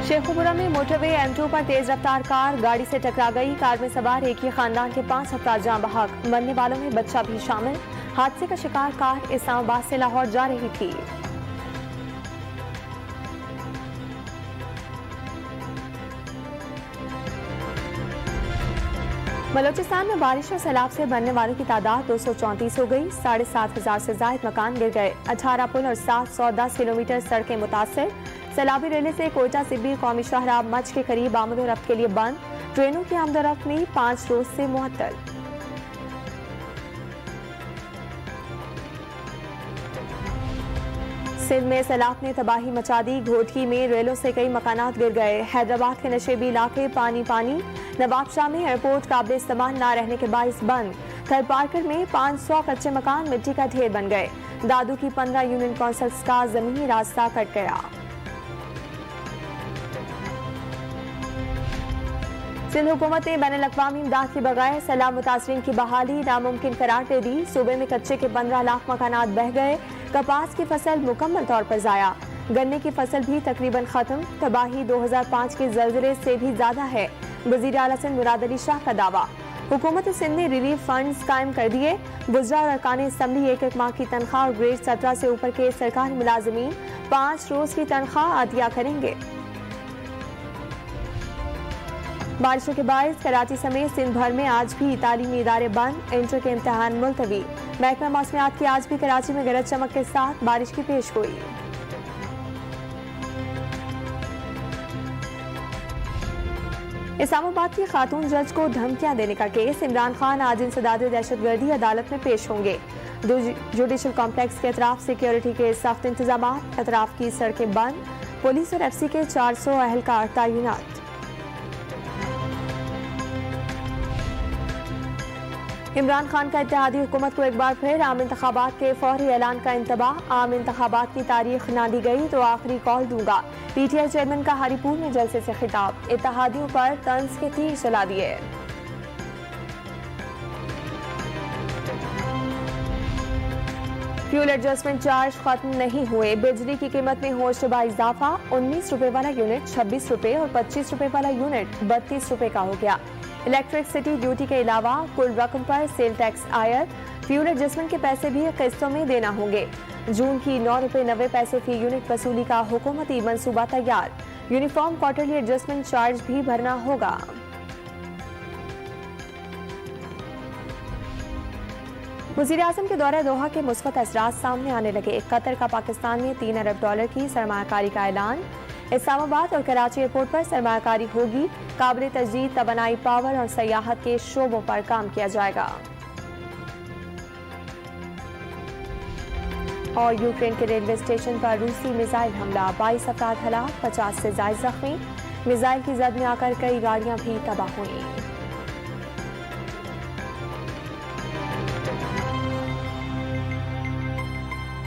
शेखुपुरा में motorway M2 पर तेज रफ्तार कार गाड़ी से टकरा गई। कार में सवार एक ही खानदान के 5 अफराद जान बहक, मरने वालों में बच्चा भी शामिल। हादसे का शिकार कार इस्लामाबाद से लाहौर जा रही थी। बलोचिस्तान में बारिश और सैलाब से मरने वालों की तादाद 234 हो गई। 7,500 से ज्यादा मकान गिर गए। 18 पुल और 710 किलोमीटर सड़कें मुतासर। सैलाबी रेले से कोयटा सिब्बी कौमी शाहराह मच के करीब आमदोरफ्त के लिए बंद। ट्रेनों की आमदोरफ्त में 5 रोज से मुअत्तल। सिंध में सैलाब ने तबाही मचा दी। घोटकी में रेलों से कई मकानात गिर गए। हैदराबाद के नशेबी इलाके पानी पानी। नवाबशाह में एयरपोर्ट काबिल इस्तेमाल न रहने के बाइस बंद। थरपारकर में 500 कच्चे मकान मिट्टी का ढेर बन गए। दादू की 15 यूनियन कौंसल्स का जमीनी रास्ता कट गया। सिंध हुकूमत ने बैनुल-अक़वामी इमदाद के बगैर सैलाब मुतासरीन की बहाली नामुमकिन करार दे दी। सूबे में कच्चे के 15 लाख मकानात बह गए। कपास की फसल मुकम्मल तौर पर जाया। गन्ने की फसल भी तकरीबन खत्म। तबाही 2005 के ज़लज़ले से भी ज्यादा है। वज़ीर आला सिंध मुराद अली शाह का दावा। हुकूमत सिंध ने रिलीफ फंड्स कायम कर दिए। वुज़रा और अरकान असम्बली एक माह की तनख्वाह और ग्रेड 17 से ऊपर के सरकारी मुलाजिमीन 5 रोज की तनख्वाह अतिया करेंगे। बारिशों के बायस कराची समेत सिंध भर में आज भी तालीमी इदारे बंद। इंटर के इम्तिहान मुलतवी। महकमा मौसमियात की आज भी कराची में गरज चमक के साथ बारिश की पेशगोई। इस्लामाबाद की खातून जज को धमकियां देने का केस। इमरान खान आज इंसदाद दहशतगर्दी अदालत में पेश होंगे। जुडिशल कॉम्प्लेक्स के अतराफ सिक्योरिटी के सख्त इंतजाम। अतराफ की सड़कें बंद। पुलिस और FC के 400 अहलकार तैनात। इमरान खान का इत्तेहादी हुकूमत को एक बार फिर आम इंतखाबात के फौरी ऐलान का इंतबाह। आम इंतखाबात की तारीख ना दी गई तो आखिरी कॉल दूंगा। PTI चेयरमैन का हरीपुर में जलसे से खिताब। इत्तेहादियों पर तंज के तीर चला दिए। फ्यूल एडजस्टमेंट चार्ज खत्म नहीं हुए। बिजली की कीमत में होशरुबा इजाफा। 19 रुपए वाला यूनिट 26 रुपए और 25 रुपए वाला यूनिट 32 रुपए का हो गया। इलेक्ट्रिसिटी ड्यूटी के अलावा कुल रकम पर सेल टैक्स आयत। फ्यूल एडजस्टमेंट के पैसे भी किस्तों में देना होंगे। जून की 9 रुपए 90 पैसे फी यूनिट वसूली का हुकूमती मंसूबा तैयार। यूनिफॉर्म क्वार्टरली एडजस्टमेंट चार्ज भी भरना होगा। वज़ीर आज़म के दौरे दोहा के मुस्बत असरात सामने आने लगे। कतर का पाकिस्तान में $3 अरब की सरमायाकारी का ऐलान। इस्लामाबाद और कराची एयरपोर्ट पर सरमायाकारी होगी। काबिल तजदीद तवानाई पावर और सयाहत के शोबों पर काम किया जाएगा। और यूक्रेन के रेलवे स्टेशन पर रूसी मिसाइल हमला। 22 अफराद हलाक, 50 से ज्यादा जख्मी। मिसाइल की जद में आकर कई गाड़ियां भी तबाह हुई।